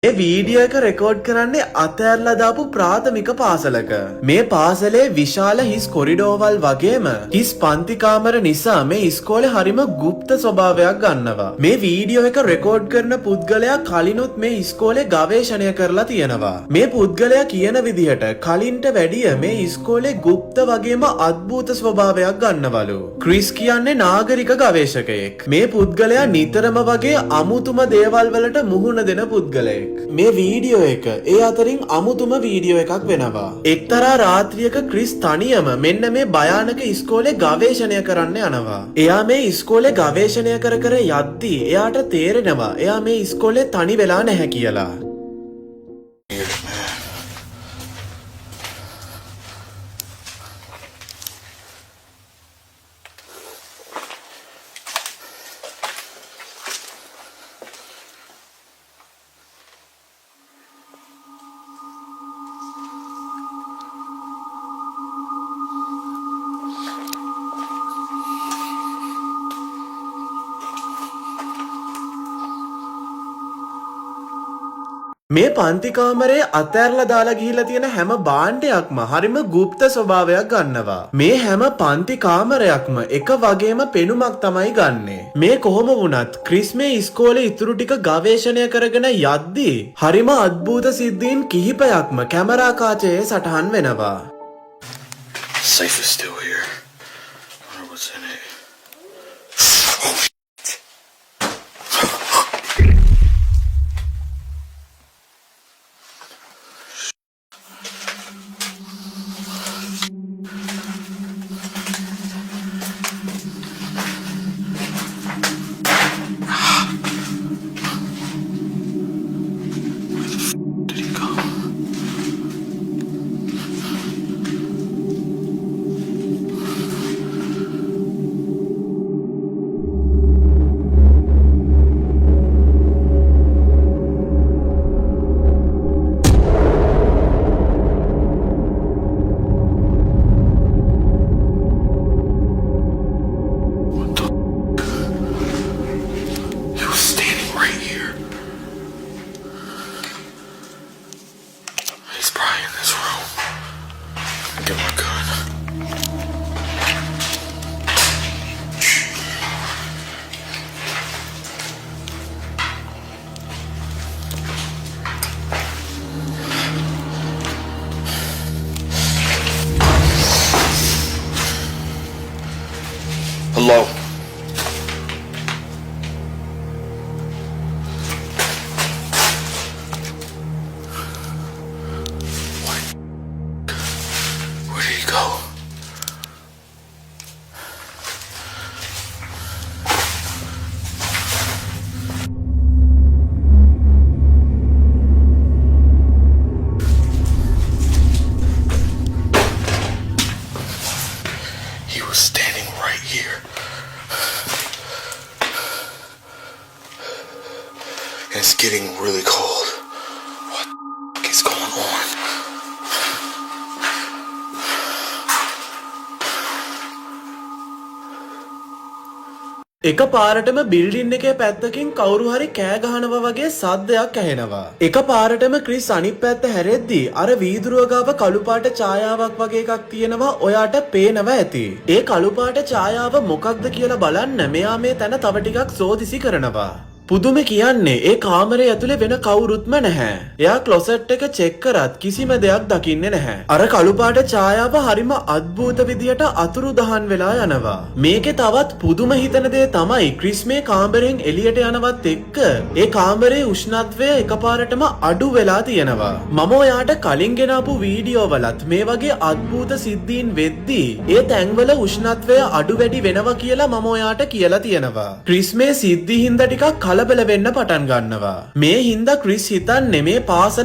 මේ වීඩියෝ එක රෙකෝඩ් කරන්නේ අතෑරලා දාපු ප්‍රාථමික පාසලක. මේ පාසලේ විශාල හිස් කොරිඩෝවල් වගේම හිස් පන්ති කාමර නිසා මේ ඉස්කෝලේ හරිම গুপ্ত ස්වභාවයක් ගන්නවා. මේ වීඩියෝ එක රෙකෝඩ් කරන පුද්ගලයා කලිනුත් මේ ඉස්කෝලේ ගවේෂණය කරලා තියෙනවා. මේ පුද්ගලයා කියන විදිහට කලින්ට වැඩිය මේ ඉස්කෝලේ গুপ্ত වගේම අద్భుත ස්වභාවයක් ගන්නවලු. ක්‍රිස් කියන්නේ නාගරික ගවේෂකයෙක්. මේ පුද්ගලයා නිතරම වගේ අමුතුම දේවල් වලට මුහුණ දෙන පුද්ගලයෙක්. මේ වීඩියෝ එක ඒ අතරින් අමුතුම වීඩියෝ එකක් වෙනවා. එක්තරා රාත්‍රියක ක්‍රිස් තනියම මෙන්න මේ භයානක ඉස්කෝලේ ගවේෂණය කරන්න යනවා. එයා මේ ඉස්කෝලේ ගවේෂණය කර කර යද්දී එයාට තේරෙනවා එයා මේ ඉස්කෝලේ තනි වෙලා නැහැ කියලා. මේ පන්ති කාමරේ අතෑරලා දාලා ගිහිල්ලා තියෙන හැම භාණ්ඩයක්ම හරිම গুপ্ত ස්වභාවයක් ගන්නවා. මේ හැම පන්ති කාමරයක්ම එක වගේම පෙනුමක් තමයි ගන්නෙ. මේ කොහොම වුණත් ක්‍රිස් මේ ඉස්කෝලේ ඉතුරු ටික ගවේෂණය කරගෙන යද්දී හරිම අద్భుත සිද්ධීන් කිහිපයක්ම කැමරා කාචයේ සටහන් වෙනවා. Safe is still here. I wonder what's in it. He's probably in this room. Get my gun. Hello. Where did he go? He was standing right here. And it's getting really cold. What the is going on? එක පාරටම building එකේ පැත්තකින් කවුරු හරි කෑ ගහනවා වගේ සද්දයක් ඇහෙනවා. එක පාරටම ක්‍රිස් අනිත් පැත්ත හැරෙද්දී අර වීදුරුව ගාව කළු පාට ඡායාවක් වගේ එකක් තියෙනවා ඔයාට පේනවා ඇති. ඒ කළු පාට ඡායාව මොකක්ද කියලා බලන්න මෙයා මේ තැන තව ටිකක් සෝදිසි කරනවා. පුදුමේ කියන්නේ ඒ කාමරේ ඇතුලේ වෙන කවුරුත්ම නැහැ. එයා ක්ලොසට් එක චෙක් කරත් කිසිම දෙයක් දකින්නේ නැහැ. අර කළු පාට ඡායාව හරිම අద్భుත විදියට අතුරුදහන් වෙලා යනවා. මේකේ තවත් පුදුම හිතන දේ තමයි ක්‍රිස් මේ කාමරෙන් එළියට යනවත් එක්ක ඒ කාමරේ උෂ්ණත්වය එකපාරටම අඩු වෙලා තියෙනවා. මම ඔයාට කලින් ගෙනාපු වීඩියෝ වලත් මේ වගේ අద్భుත සිද්ධීන් වෙද්දී ඒ තැන්වල උෂ්ණත්වය අඩු වැඩි වෙනවා කියලා මම ඔයාට කියලා තියෙනවා. ක්‍රිස් මේ සිද්ධි හින්දා ටිකක් කලබල වෙන්න පටන් ගන්නවා. මේ හින්දා ක්‍රිස් හිතන්නේ මේ පාසල